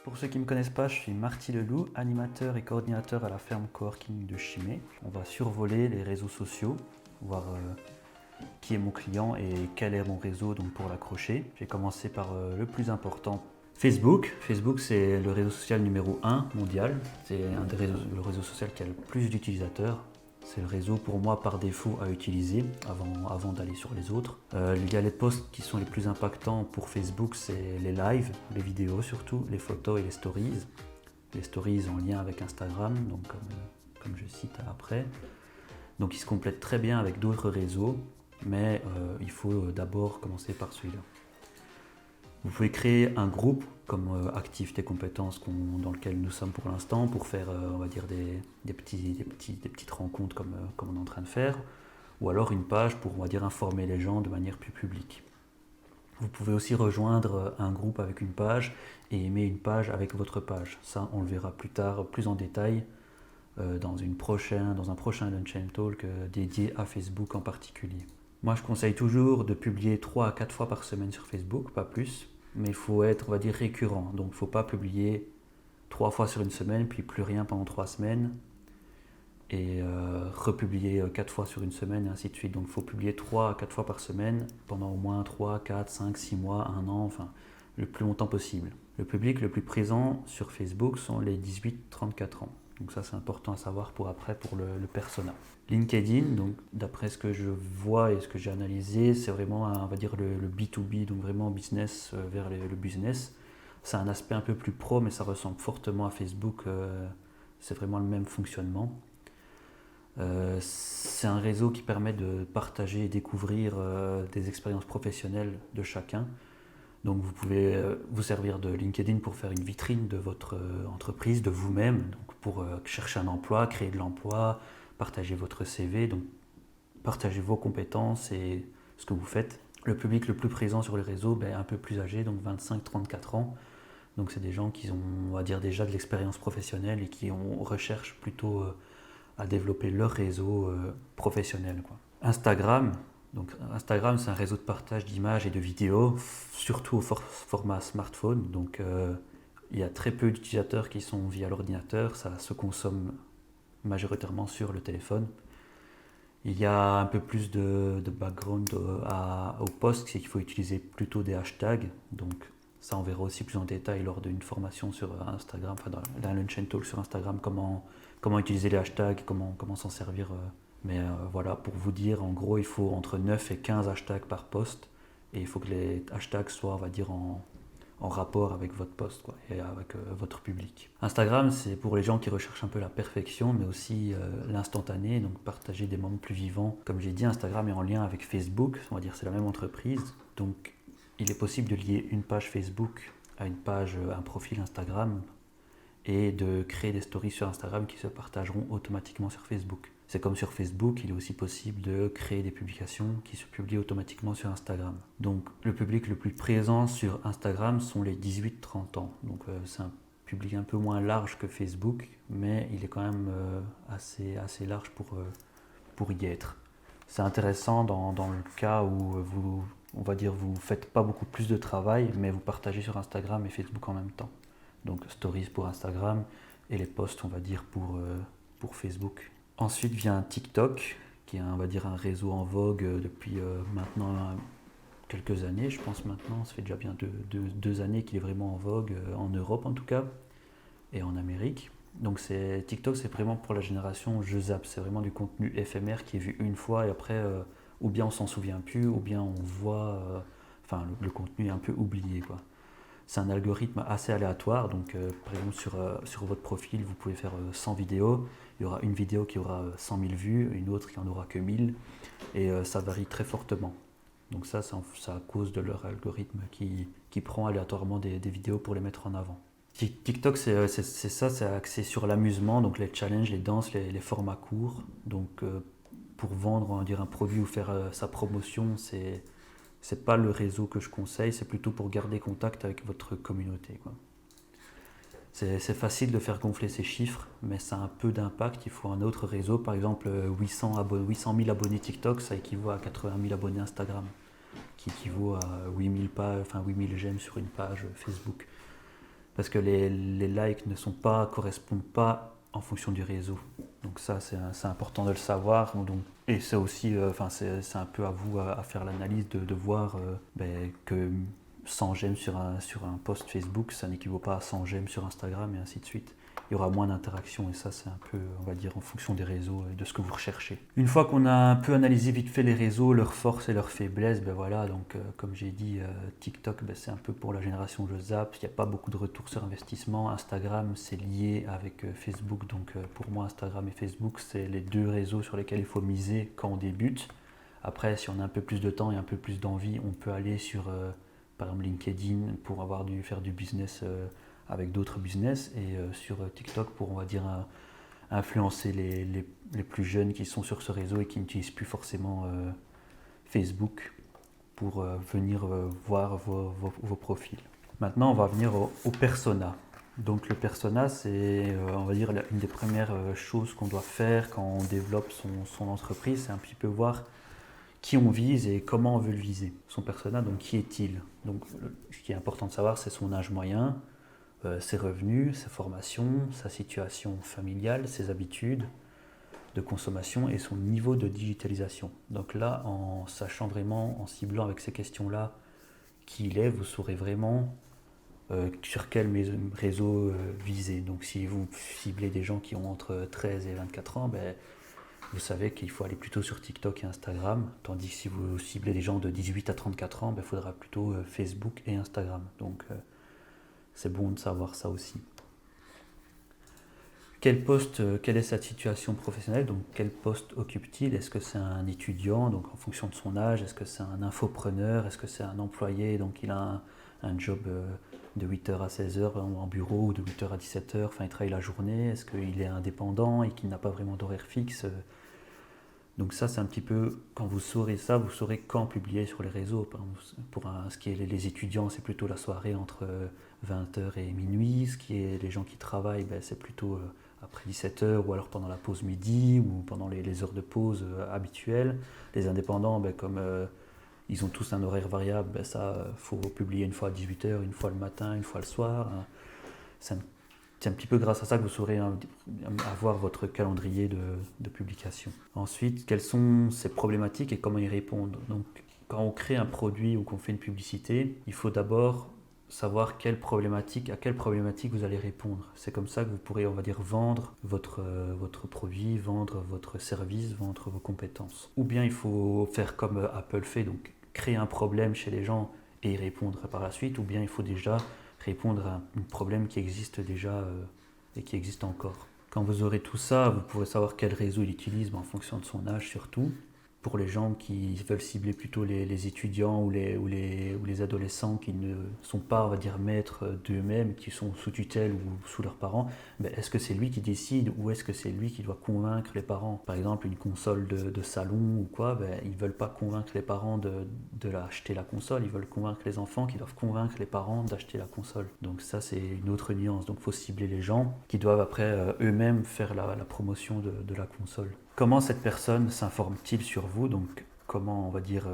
Pour ceux qui ne me connaissent pas, je suis Marty Leloup, animateur et coordinateur à la ferme coworking de Chimay. On va survoler les réseaux sociaux, voir qui est mon client et quel est mon réseau donc pour l'accrocher. J'ai commencé par le plus important, Facebook. Facebook, c'est le réseau social numéro 1 mondial. C'est le réseau social qui a le plus d'utilisateurs. C'est le réseau pour moi par défaut à utiliser avant d'aller sur les autres. Il y a les posts qui sont les plus impactants pour Facebook, c'est les lives, les vidéos surtout, les photos et les stories. Les stories en lien avec Instagram, donc comme je cite après. Donc ils se complètent très bien avec d'autres réseaux, mais il faut d'abord commencer par celui-là. Vous pouvez créer un groupe comme Active tes compétences dans lequel nous sommes pour l'instant pour faire on va dire des petites rencontres comme on est en train de faire, ou alors une page pour on va dire informer les gens de manière plus publique. Vous pouvez aussi rejoindre un groupe avec une page et aimer une page avec votre page. Ça on le verra plus tard plus en détail dans un prochain Lunch and Talk dédié à Facebook en particulier. Moi, je conseille toujours de publier 3 à 4 fois par semaine sur Facebook, pas plus. Mais il faut être, on va dire, récurrent. Donc, il ne faut pas publier 3 fois sur une semaine, puis plus rien pendant 3 semaines. Et republier 4 fois sur une semaine, et ainsi de suite. Donc, il faut publier 3 à 4 fois par semaine pendant au moins 3, 4, 5, 6 mois, 1 an, enfin, le plus longtemps possible. Le public le plus présent sur Facebook sont les 18-34 ans. Donc ça c'est important à savoir pour après pour le persona. LinkedIn, donc d'après ce que je vois et ce que j'ai analysé, c'est vraiment on va dire le B2B, donc vraiment business vers le business. C'est un aspect un peu plus pro, mais ça ressemble fortement à Facebook. C'est vraiment le même fonctionnement. C'est un réseau qui permet de partager et découvrir des expériences professionnelles de chacun. Donc vous pouvez vous servir de LinkedIn pour faire une vitrine de votre entreprise, de vous-même, donc pour chercher un emploi, créer de l'emploi, partager votre CV, donc partager vos compétences et ce que vous faites. Le public le plus présent sur les réseaux est un peu plus âgé, donc 25-34 ans. Donc c'est des gens qui ont, on va dire, déjà de l'expérience professionnelle et qui recherchent plutôt à développer leur réseau professionnel, quoi. Instagram, donc Instagram, c'est un réseau de partage d'images et de vidéos, surtout au format smartphone. Donc il y a très peu d'utilisateurs qui sont via l'ordinateur, ça se consomme majoritairement sur le téléphone. Il y a un peu plus de background au post, c'est qu'il faut utiliser plutôt des hashtags. Donc ça, on verra aussi plus en détail lors d'une formation sur Instagram, enfin dans la Lunch and Talk sur Instagram, comment utiliser les hashtags, comment s'en servir. Mais voilà, pour vous dire, en gros, il faut entre 9 et 15 hashtags par post. Et il faut que les hashtags soient, on va dire, en rapport avec votre post, quoi, et avec votre public. Instagram, c'est pour les gens qui recherchent un peu la perfection, mais aussi l'instantané, donc partager des moments plus vivants. Comme j'ai dit, Instagram est en lien avec Facebook, on va dire c'est la même entreprise. Donc il est possible de lier une page Facebook à un profil Instagram et de créer des stories sur Instagram qui se partageront automatiquement sur Facebook. C'est comme sur Facebook, il est aussi possible de créer des publications qui se publient automatiquement sur Instagram. Donc le public le plus présent sur Instagram sont les 18-30 ans. Donc c'est un public un peu moins large que Facebook, mais il est quand même assez large pour y être. C'est intéressant dans le cas où on va dire, vous faites pas beaucoup plus de travail, mais vous partagez sur Instagram et Facebook en même temps. Donc stories pour Instagram et les posts, on va dire, pour Facebook. Ensuite vient TikTok, qui est, on va dire, un réseau en vogue depuis maintenant quelques années. Je pense maintenant, ça fait déjà bien deux années qu'il est vraiment en vogue, en Europe en tout cas, et en Amérique. Donc TikTok, c'est vraiment pour la génération je zappe. C'est vraiment du contenu éphémère qui est vu une fois et après, ou bien on s'en souvient plus, ou bien on voit, le contenu est un peu oublié, quoi. C'est un algorithme assez aléatoire, donc par exemple sur votre profil, vous pouvez faire 100 vidéos, il y aura une vidéo qui aura 100 000 vues, une autre qui en aura que 1000, et ça varie très fortement. Donc ça, c'est à cause de leur algorithme qui prend aléatoirement des vidéos pour les mettre en avant. TikTok, c'est axé sur l'amusement, donc les challenges, les danses, les formats courts. Donc pour vendre, on va dire, un produit ou faire sa promotion, c'est pas le réseau que je conseille, c'est plutôt pour garder contact avec votre communauté, quoi. C'est facile de faire gonfler ces chiffres, mais ça a un peu d'impact. Il faut un autre réseau, par exemple 800 000 abonnés TikTok, ça équivaut à 80 000 abonnés Instagram, qui équivaut à 8 000 j'aime sur une page Facebook. parce que les likes correspondent pas en fonction du réseau. Donc ça, c'est important de le savoir. Donc, et c'est aussi, c'est un peu à vous à faire l'analyse de voir que 100 j'aime sur un post Facebook, ça n'équivaut pas à 100 j'aime sur Instagram et ainsi de suite. Il y aura moins d'interaction et ça c'est un peu, on va dire, en fonction des réseaux et de ce que vous recherchez. Une fois qu'on a un peu analysé vite fait les réseaux, leurs forces et leurs faiblesses, voilà, donc comme j'ai dit, TikTok c'est un peu pour la génération je zappe, il n'y a pas beaucoup de retour sur investissement. Instagram c'est lié avec Facebook, donc pour moi Instagram et Facebook c'est les deux réseaux sur lesquels il faut miser quand on débute. Après si on a un peu plus de temps et un peu plus d'envie, on peut aller sur par exemple LinkedIn pour faire du business avec d'autres business et sur TikTok pour, on va dire, influencer les plus jeunes qui sont sur ce réseau et qui n'utilisent plus forcément Facebook pour venir voir vos profils. Maintenant, on va venir au persona. Donc le persona, c'est, on va dire, une des premières choses qu'on doit faire quand on développe son entreprise, c'est un petit peu voir qui on vise et comment on veut le viser. Son persona, donc qui est-il? Donc ce qui est important de savoir, c'est son âge moyen, ses revenus, sa formation, sa situation familiale, ses habitudes de consommation et son niveau de digitalisation. Donc là, en sachant vraiment, en ciblant avec ces questions-là qui il est, vous saurez vraiment sur quel réseau viser. Donc si vous ciblez des gens qui ont entre 13 et 24 ans, vous savez qu'il faut aller plutôt sur TikTok et Instagram, tandis que si vous ciblez des gens de 18 à 34 ans, il faudra plutôt Facebook et Instagram. Donc c'est bon de savoir ça aussi. Quel poste, quelle est sa situation professionnelle? Donc quel poste occupe-t-il? Est-ce que c'est un étudiant, donc en fonction de son âge? Est-ce que c'est un infopreneur? Est-ce que c'est un employé, donc il a un job de 8h à 16h en bureau ou de 8h à 17h, enfin il travaille la journée? Est-ce qu'il est indépendant et qu'il n'a pas vraiment d'horaire fixe? Donc ça, c'est un petit peu, quand vous saurez ça, vous saurez quand publier sur les réseaux. Par exemple, pour ce qui est les étudiants, c'est plutôt la soirée entre 20h et minuit. Ce qui est les gens qui travaillent, c'est plutôt après 17h ou alors pendant la pause midi ou pendant les heures de pause habituelles. Les indépendants, comme ils ont tous un horaire variable, faut publier une fois à 18h, une fois le matin, une fois le soir. C'est un petit peu grâce à ça que vous saurez avoir votre calendrier de publication. Ensuite, quelles sont ces problématiques et comment y répondre? Donc, quand on crée un produit ou qu'on fait une publicité, il faut d'abord savoir à quelle problématique vous allez répondre. C'est comme ça que vous pourrez, on va dire, vendre votre produit, vendre votre service, vendre vos compétences. Ou bien il faut faire comme Apple fait, donc créer un problème chez les gens et y répondre par la suite, ou bien il faut déjà répondre à un problème qui existe déjà et qui existe encore. Quand vous aurez tout ça, vous pourrez savoir quel réseau il utilise en fonction de son âge surtout. Pour les gens qui veulent cibler plutôt les étudiants ou les adolescents qui ne sont pas, on va dire, maîtres d'eux-mêmes, qui sont sous tutelle ou sous leurs parents, est-ce que c'est lui qui décide ou est-ce que c'est lui qui doit convaincre les parents? Par exemple, une console de salon ou quoi, ils ne veulent pas convaincre les parents de acheter la console, ils veulent convaincre les enfants qui doivent convaincre les parents d'acheter la console. Donc ça, c'est une autre nuance. Donc il faut cibler les gens qui doivent après eux-mêmes faire la promotion de la console. Comment cette personne s'informe-t-il sur vous? Donc comment, on va dire,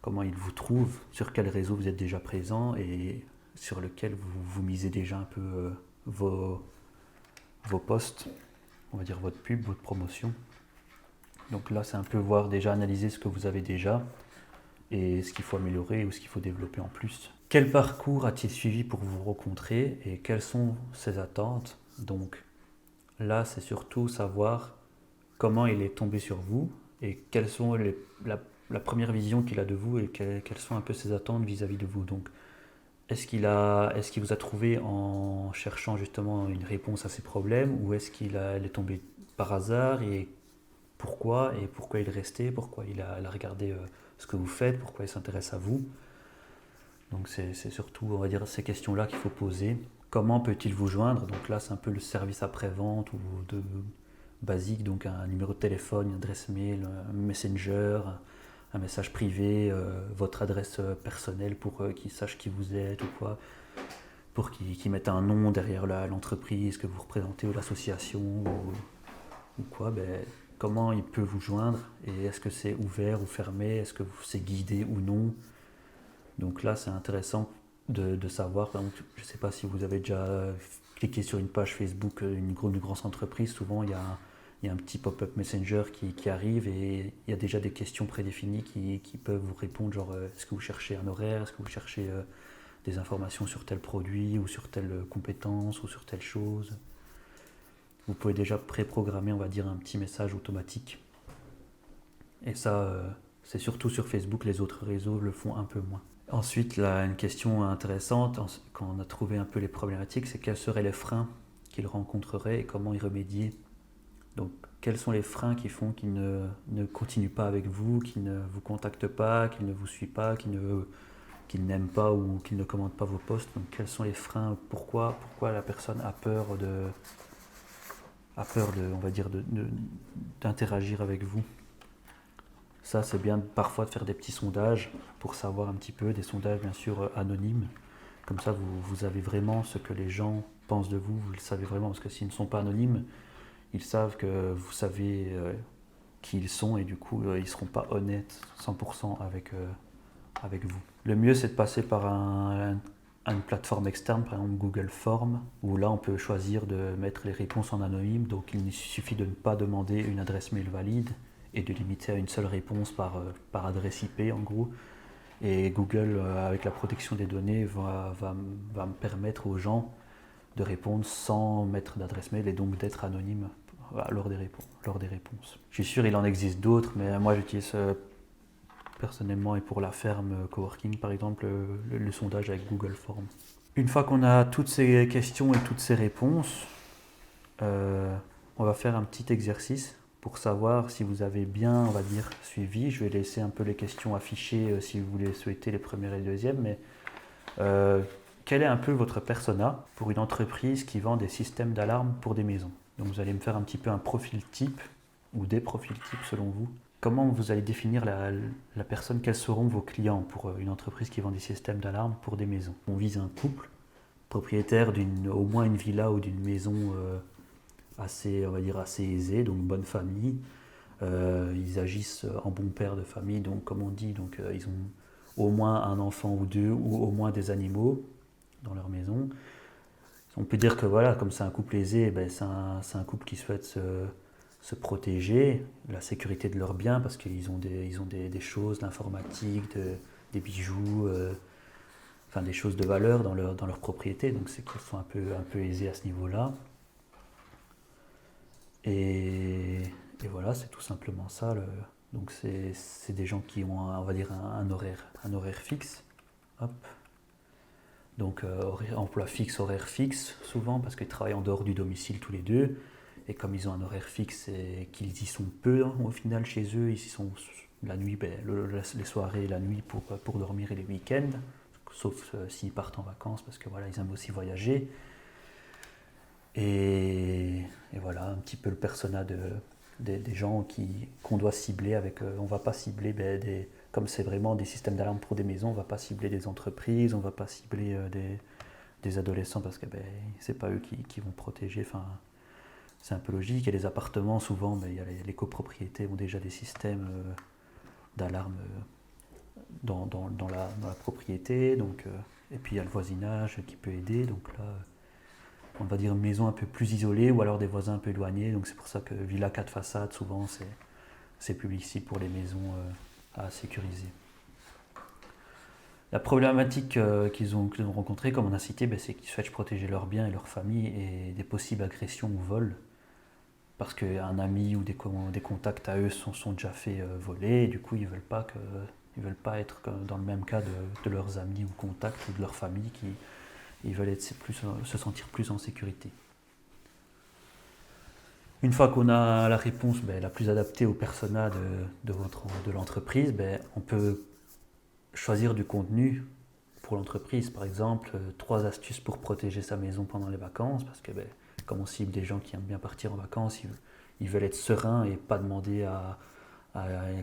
comment il vous trouve, sur quel réseau vous êtes déjà présent et sur lequel vous misez déjà un peu vos posts, on va dire votre pub, votre promotion. Donc là, c'est un peu voir déjà, analyser ce que vous avez déjà et ce qu'il faut améliorer ou ce qu'il faut développer en plus. Quel parcours a-t-il suivi pour vous rencontrer et quelles sont ses attentes? Donc là, c'est surtout savoir comment il est tombé sur vous et quelles sont la première vision qu'il a de vous et quelles sont un peu ses attentes vis-à-vis de vous. Donc, est-ce qu'il vous a trouvé en cherchant justement une réponse à ses problèmes ou est-ce qu'il est tombé par hasard et pourquoi il est resté, pourquoi il a regardé ce que vous faites, pourquoi il s'intéresse à vous? Donc c'est surtout, on va dire, ces questions-là qu'il faut poser. Comment peut-il vous joindre? Donc là, c'est un peu le service après-vente ou basique, donc un numéro de téléphone, une adresse mail, un messenger, un message privé, votre adresse personnelle pour qu'ils sachent qui vous êtes ou quoi, pour qu'ils mettent un nom derrière l'entreprise que vous représentez ou l'association ou quoi. Comment il peut vous joindre et est-ce que c'est ouvert ou fermé, est-ce que c'est guidé ou non? Donc là, c'est intéressant de savoir, par exemple, je ne sais pas si vous avez déjà cliqué sur une page Facebook, une grosse entreprise, souvent il y a un petit pop-up Messenger qui arrive et il y a déjà des questions prédéfinies qui peuvent vous répondre, genre est-ce que vous cherchez un horaire, est-ce que vous cherchez des informations sur tel produit ou sur telle compétence ou sur telle chose. Vous pouvez déjà préprogrammer, on va dire, un petit message automatique. Et ça, c'est surtout sur Facebook, les autres réseaux le font un peu moins. Ensuite, là, une question intéressante, quand on a trouvé un peu les problématiques, c'est quels seraient les freins qu'ils rencontreraient et comment y remédier. Donc, quels sont les freins qui font qu'ils ne continuent pas avec vous, qu'ils ne vous contactent pas, qu'ils ne vous suivent pas, qu'ils n'aiment pas ou qu'ils ne commandent pas vos posts. Donc, quels sont les freins, pourquoi la personne a peur on va dire, d'interagir avec vous. Ça, c'est bien parfois de faire des petits sondages pour savoir un petit peu, des sondages bien sûr anonymes. Comme ça, vous savez vraiment ce que les gens pensent de vous, vous le savez vraiment, parce que s'ils ne sont pas anonymes, ils savent que vous savez qui ils sont et du coup, ils ne seront pas honnêtes 100% avec vous. Le mieux, c'est de passer par une plateforme externe, par exemple Google Forms, où là, on peut choisir de mettre les réponses en anonyme, donc il suffit de ne pas demander une adresse mail valide et de limiter à une seule réponse par adresse IP en gros. Et Google, avec la protection des données, va me permettre aux gens de répondre sans mettre d'adresse mail et donc d'être anonyme lors des réponses. Je suis sûr il en existe d'autres, mais moi j'utilise personnellement et pour la ferme coworking par exemple le sondage avec Google Forms. Une fois qu'on a toutes ces questions et toutes ces réponses, on va faire un petit exercice pour savoir si vous avez bien, on va dire, suivi. Je vais laisser un peu les questions affichées si vous les souhaitez, les premières et les deuxièmes, mais quel est un peu votre persona pour une entreprise qui vend des systèmes d'alarme pour des maisons? Donc vous allez me faire un petit peu un profil type ou des profils types selon vous. Comment vous allez définir la personne? Quels seront vos clients pour une entreprise qui vend des systèmes d'alarme pour des maisons? On vise un couple propriétaire au moins une villa ou d'une maison assez, on va dire, assez aisée, donc bonne famille. Ils agissent en bon père de famille, donc comme on dit, donc, ils ont au moins un enfant ou deux, ou au moins des animaux dans leur maison. On peut dire que voilà, comme c'est un couple aisé, ben c'est un couple qui souhaite se protéger, la sécurité de leurs biens, parce qu'ils ont des choses, l'informatique, des bijoux, enfin des choses de valeur dans leur propriété, donc c'est qu'ils sont un peu aisés à ce niveau-là. Et voilà, c'est tout simplement ça. Donc c'est des gens qui ont, on va dire, un horaire fixe. Hop. Donc emploi fixe, horaire fixe, souvent, parce qu'ils travaillent en dehors du domicile tous les deux. Et comme ils ont un horaire fixe et qu'ils y sont peu hein, au final chez eux, ils y sont la nuit, les soirées, la nuit pour dormir et les week-ends, sauf s'ils partent en vacances, parce que voilà, ils aiment aussi voyager. Et voilà un petit peu le persona des gens qu'on doit cibler avec. On ne va pas cibler, comme c'est vraiment des systèmes d'alarme pour des maisons, on ne va pas cibler des entreprises, on ne va pas cibler des adolescents parce que c'est pas eux qui vont protéger. Enfin, c'est un peu logique. Et les appartements, souvent, les copropriétés ont déjà des systèmes d'alarme dans la propriété. Donc, et puis il y a le voisinage qui peut aider. Donc là, on va dire une maison un peu plus isolée ou alors des voisins un peu éloignés. Donc c'est pour ça que Villa 4 façades, souvent, c'est publicité pour les maisons à sécuriser. La problématique qu'ils ont rencontrée, comme on a cité, c'est qu'ils souhaitent protéger leurs biens et leur famille et des possibles agressions ou vols. Parce qu'un ami ou des contacts à eux sont déjà fait voler, et du coup ils veulent pas être dans le même cas de leurs amis ou contacts ou de leur famille ils veulent se sentir plus en sécurité. Une fois qu'on a la réponse la plus adaptée au persona de l'entreprise, on peut choisir du contenu pour l'entreprise. Par exemple, 3 astuces pour protéger sa maison pendant les vacances, parce que comme on cible des gens qui aiment bien partir en vacances, ils veulent être sereins et pas demander à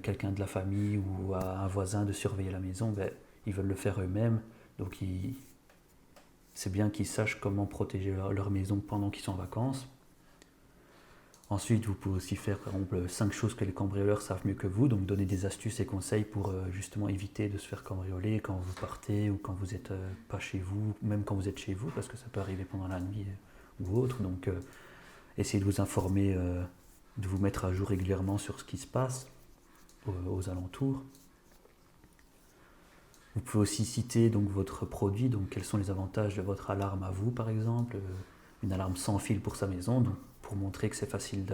quelqu'un de la famille ou à un voisin de surveiller la maison. Ils veulent le faire eux-mêmes. Donc c'est bien qu'ils sachent comment protéger leur maison pendant qu'ils sont en vacances. Ensuite, vous pouvez aussi faire par exemple 5 choses que les cambrioleurs savent mieux que vous, donc donner des astuces et conseils pour justement éviter de se faire cambrioler quand vous partez ou quand vous n'êtes pas chez vous, même quand vous êtes chez vous, parce que ça peut arriver pendant la nuit ou autre. Donc essayez de vous informer, de vous mettre à jour régulièrement sur ce qui se passe aux alentours. Vous pouvez aussi citer donc votre produit, donc quels sont les avantages de votre alarme à vous par exemple, une alarme sans fil pour sa maison, donc pour montrer que c'est facile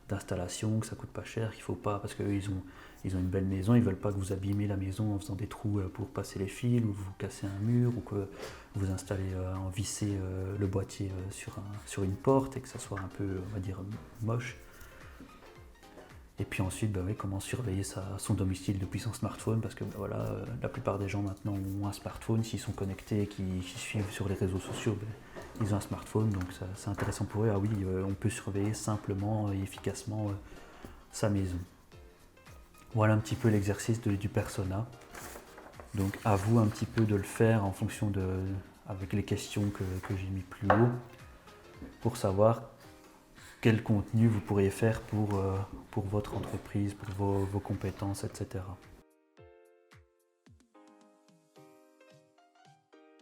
d'installation, que ça coûte pas cher, qu'il faut pas, parce qu'eux ils ont une belle maison, ils veulent pas que vous abîmez la maison en faisant des trous pour passer les fils, ou vous cassez un mur, ou que vous installez en vissez le boîtier sur une porte et que ça soit un peu, on va dire, moche. Et puis ensuite, bah oui, comment surveiller son domicile depuis son smartphone, parce que bah voilà, la plupart des gens maintenant ont un smartphone, s'ils sont connectés et qu'ils suivent sur les réseaux sociaux, bah, ils ont un smartphone, donc c'est intéressant pour eux. Ah oui, on peut surveiller simplement et efficacement sa maison. Voilà un petit peu l'exercice du persona. Donc à vous un petit peu de le faire en fonction avec les questions que j'ai mis plus haut, pour savoir quel contenu vous pourriez faire pour votre entreprise, pour vos compétences, etc.